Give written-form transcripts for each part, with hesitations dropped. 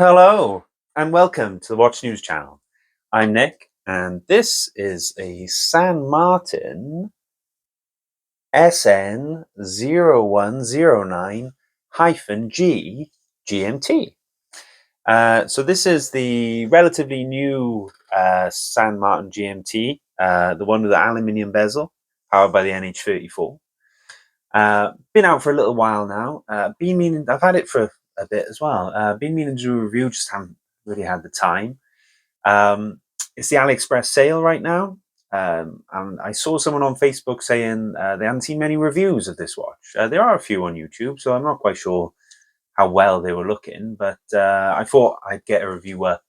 Hello and welcome to the Watch News channel. I'm Nick and this is a San Martin SN0109-G GMT. So this is the relatively new San Martin GMT, the one with the aluminium bezel, powered by the NH34. Been out for a little while now. I've had it for a bit as well. Been meaning to do a review, just haven't really had the time. It's the Aliexpress sale right now. And I saw someone on Facebook saying they hadn't seen many reviews of this watch. There are a few on YouTube, so I'm not quite sure how well they were looking, but I thought I'd get a review up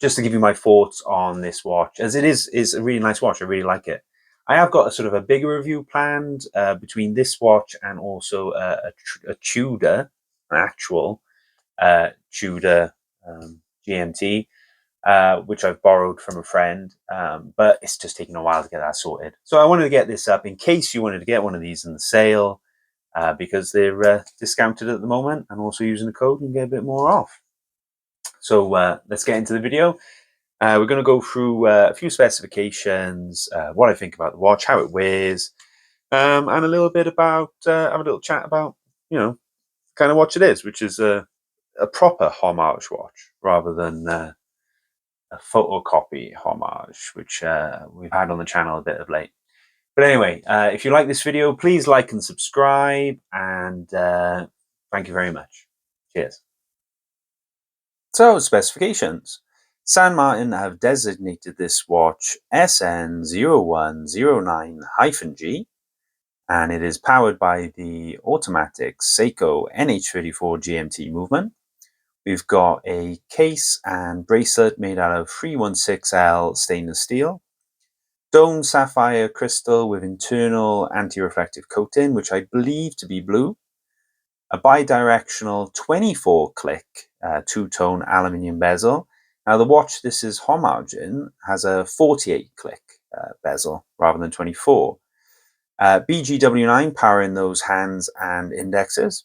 just to give you my thoughts on this watch, as it is a really nice watch. I really like it. I have got a sort of a bigger review planned between this watch and also a Tudor, an actual Tudor GMT, which I've borrowed from a friend, but it's just taking a while to get that sorted. So I wanted to get this up in case you wanted to get one of these in the sale, because they're discounted at the moment, and also using the code you can get a bit more off. So let's get into the video. We're going to go through a few specifications, what I think about the watch, how it wears, and a little bit about, have a little chat about, kind of watch it is, which is a proper homage watch rather than a photocopy homage, which we've had on the channel a bit of late. But anyway, if you like this video, please like and subscribe, and thank you very much. Cheers. So, specifications. San Martin have designated this watch SN0109-G, and it is powered by the automatic Seiko NH34 GMT movement. We've got a case and bracelet made out of 316L stainless steel, domed sapphire crystal with internal anti-reflective coating, which I believe to be blue, a bidirectional 24-click two-tone aluminium bezel. Now the watch this is homage in has a 48-click bezel rather than 24. BGW9 powering those hands and indexes.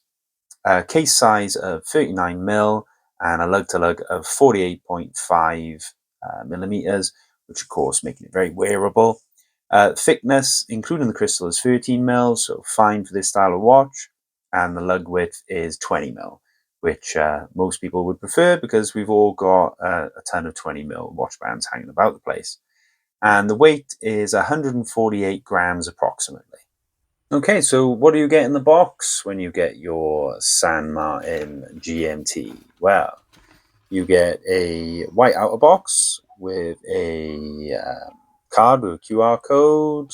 Case size of 39mm and a lug-to-lug of 48.5 millimeters, which of course making it very wearable. Thickness, including the crystal, is 13mm, so fine for this style of watch. And the lug width is 20mm, which most people would prefer because we've all got a ton of 20mm watch bands hanging about the place. And the weight is 148 grams approximately. Okay, so what do you get in the box when you get your San Martin GMT? Well, you get a white outer box with a card with a QR code,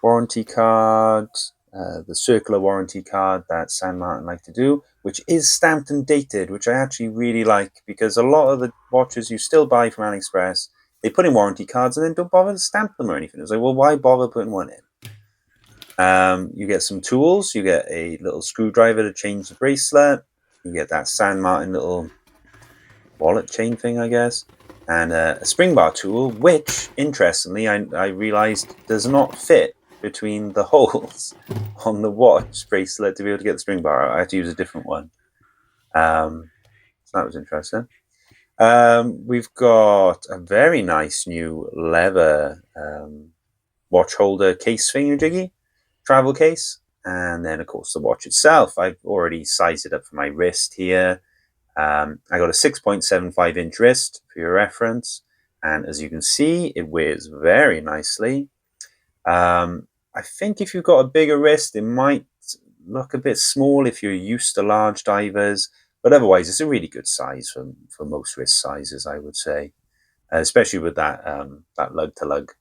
warranty card, the circular warranty card that San Martin like to do, which is stamped and dated, which I actually really like, because a lot of the watches you still buy from AliExpress, they put in warranty cards and then don't bother to stamp them or anything. It's like, well, why bother putting one in? You get some tools. You get a little screwdriver to change the bracelet. You get that San Martin little wallet chain thing, I guess, and a spring bar tool, which, interestingly, I realized does not fit between the holes on the watch bracelet to be able to get the spring bar out. I had to use a different one. So that was interesting. We've got a very nice new leather watch holder case thingy-jiggy, travel case, and then of course the watch itself. I've already sized it up for my wrist here. I got a 6.75 inch wrist for your reference, and as you can see, it wears very nicely. I think if you've got a bigger wrist, it might look a bit small if you're used to large divers, but otherwise it's a really good size for most wrist sizes, I would say, especially with that that lug-to-lug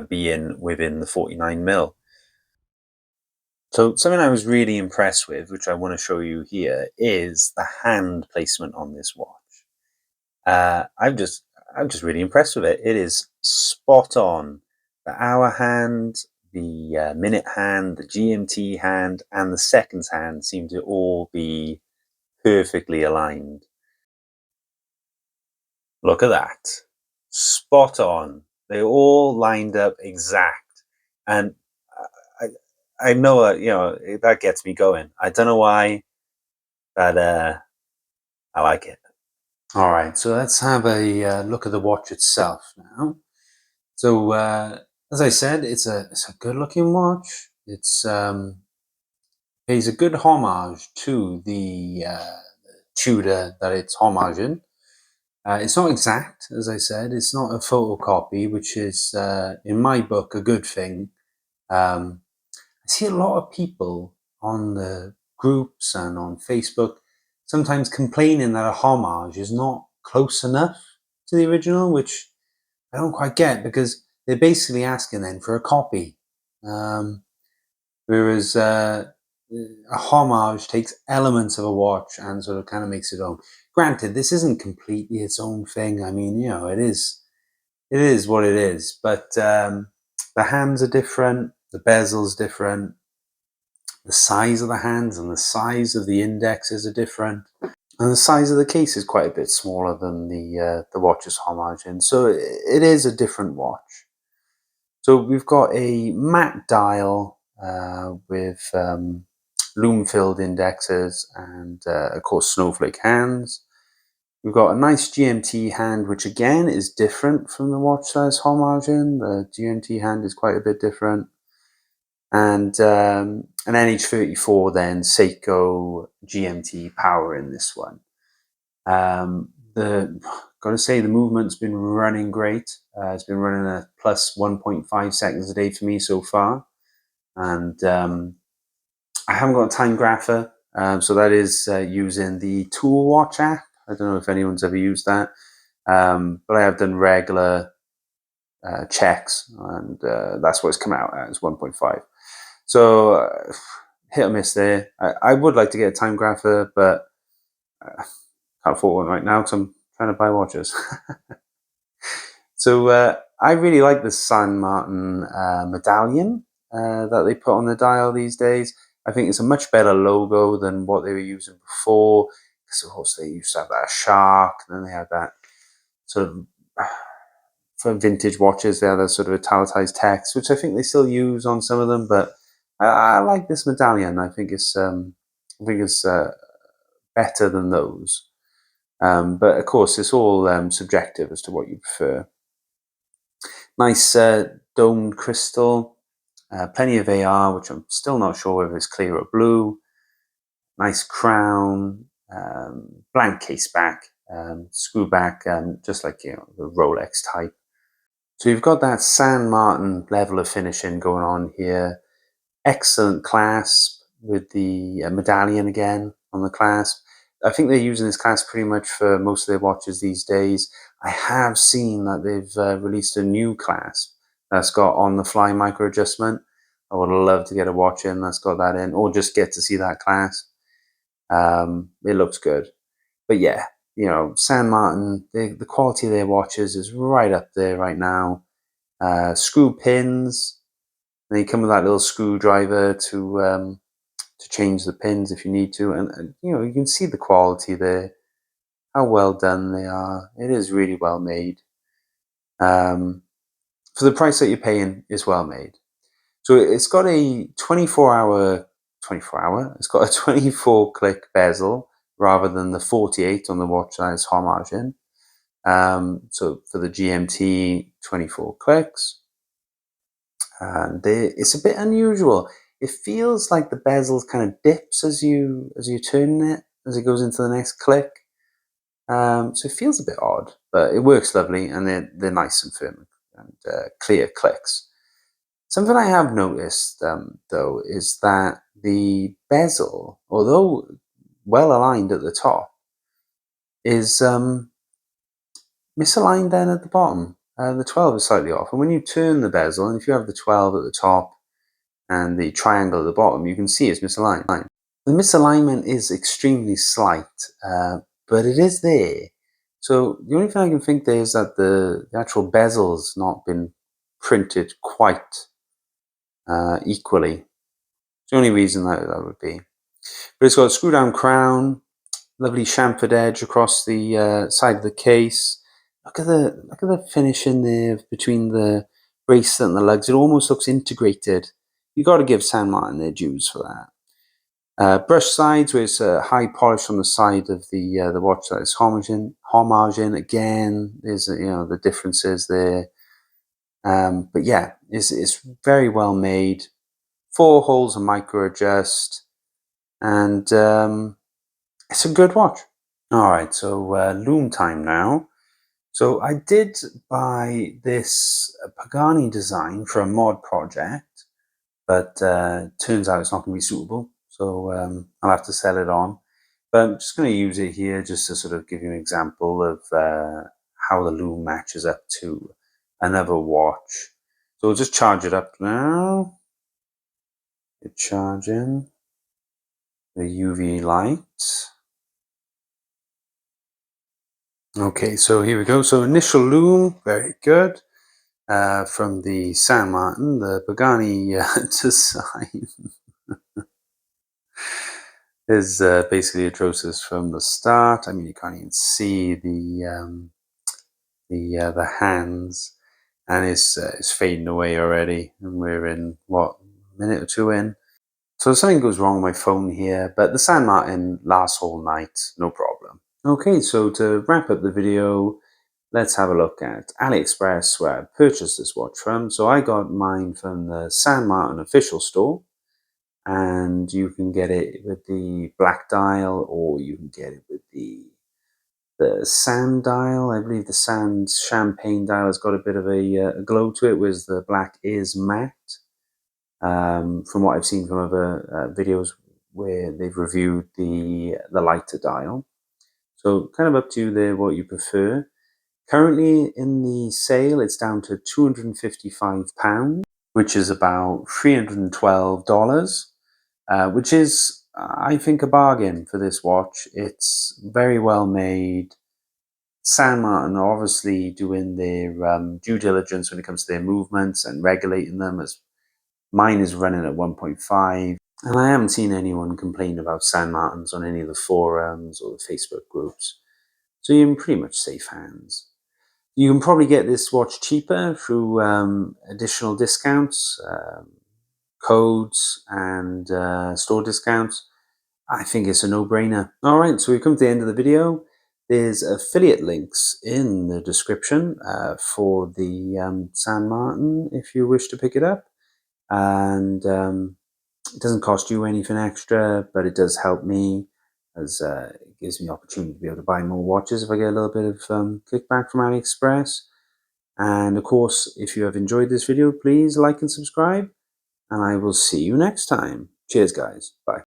being within the 49mm. So something I was really impressed with, which I want to show you here, is the hand placement on this watch. I'm just really impressed with it. It is spot on. The hour hand, the minute hand, the GMT hand, and the seconds hand seem to all be perfectly aligned. Look at that. Spot on. They all lined up exact. And I know, that gets me going. I don't know why, but I like it. All right, so let's have a look at the watch itself now. So as I said, it's a good-looking watch. It's pays a good homage to the Tudor that it's homaging. It's not exact, as I said. It's not a photocopy, which is, in my book, a good thing. I see a lot of people on the groups and on Facebook sometimes complaining that a homage is not close enough to the original, which I don't quite get, because they're basically asking then for a copy. Whereas a homage takes elements of a watch and sort of kind of makes it own. Granted, this isn't completely its own thing. I mean, you know, it is what it is. But the hands are different, the bezel's different, the size of the hands and the size of the indexes are different, and the size of the case is quite a bit smaller than the watch's homage. And so it is a different watch. So we've got a matte dial with lume-filled indexes and, of course, snowflake hands. We've got a nice GMT hand, which again is different from the watch size homage. The GMT hand is quite a bit different. And an NH34 then, Seiko GMT power in this one. Gotta say, the movement's been running great. It's been running at plus 1.5 seconds a day for me so far. And I haven't got a time grapher, so that is using the Tool Watch app. I don't know if anyone's ever used that, but I have done regular checks, and that's what it's come out as 1.5. So hit or miss there. I would like to get a time grapher, but can't afford one right now because I'm trying to buy watches. So I really like the San Martin medallion that they put on the dial these days. I think it's a much better logo than what they were using before, because of course they used to have that shark, and then they had that sort of, for vintage watches, they had that sort of italicized text, which I think they still use on some of them, but I like this medallion. I think it's better than those. But of course, it's all subjective as to what you prefer. Nice domed crystal, plenty of AR, which I'm still not sure whether it's clear or blue. Nice crown, blank case back, screw back, just like, you know, the Rolex type. So you've got that San Martin level of finishing going on here. Excellent clasp with the medallion again on the clasp. I think they're using this clasp pretty much for most of their watches these days. I have seen that they've released a new clasp that's got on-the-fly micro adjustment. I would love to get a watch in that's got that in, or just get to see that clasp. It looks good. But yeah, you know, San Martin, the quality of their watches is right up there right now. Screw pins. They come with that little screwdriver to change the pins if you need to, and you know, you can see the quality there, how well done they are. It is really well made. For the price that you're paying, it's well made. So it's got a 24-hour. It's got a 24-click bezel rather than the 48 on the watch size homage in. So for the GMT, 24 clicks. And it's a bit unusual. It feels like the bezel kind of dips as you turn it, as it goes into the next click. So it feels a bit odd, but it works lovely, and they're nice and firm and clear clicks. Something I have noticed, though, is that the bezel, although well aligned at the top, is misaligned then at the bottom. The 12 is slightly off, and when you turn the bezel, and if you have the 12 at the top and the triangle at the bottom, you can see it's misaligned. The misalignment is extremely slight, but it is there. So the only thing I can think there is that the actual bezel's not been printed quite equally. It's the only reason that would be. But it's got a screw down crown, lovely chamfered edge across the side of the case. Look at the finish in there between the bracelet and the lugs. It almost looks integrated. You got to give San Martin their dues for that. Brush sides, where it's high polish on the side of the watch that is homage in. Again, there's the differences there. But yeah, it's very well made. 4 holes a micro adjust, and it's a good watch. All right, so loom time now. So I did buy this Pagani design for a mod project, but turns out it's not going to be suitable. So I'll have to sell it on. But I'm just going to use it here just to sort of give you an example of how the loom matches up to another watch. So we'll just charge it up now. Hit charging the UV light. Okay, so here we go. So initial loom, very good. From the San Martin, the Pagani design is basically atrocious from the start. I mean, you can't even see the hands, and it's fading away already. And we're in what, a minute or two in. So something goes wrong with my phone here, but the San Martin lasts all night, no problem. Okay, so to wrap up the video, let's have a look at Aliexpress, where I purchased this watch from. So I got mine from the San Martin official store, and you can get it with the black dial, or you can get it with the sand dial. I believe the sand champagne dial has got a bit of a glow to it, whereas the black is matte. From what I've seen from other videos where they've reviewed the lighter dial. So kind of up to you there what you prefer. Currently in the sale, it's down to £255, which is about $312, which is, I think, a bargain for this watch. It's very well made. San Martin are obviously doing their due diligence when it comes to their movements and regulating them, as mine is running at 1.5. And I haven't seen anyone complain about San Martins on any of the forums or the Facebook groups. So you're in pretty much safe hands. You can probably get this watch cheaper through additional discounts, codes, and store discounts. I think it's a no-brainer. All right, so we've come to the end of the video. There's affiliate links in the description for the San Martin if you wish to pick it up. And it doesn't cost you anything extra, but it does help me, as it gives me the opportunity to be able to buy more watches if I get a little bit of kickback from AliExpress. And of course, if you have enjoyed this video, please like and subscribe, and I will see you next time. Cheers, guys. Bye.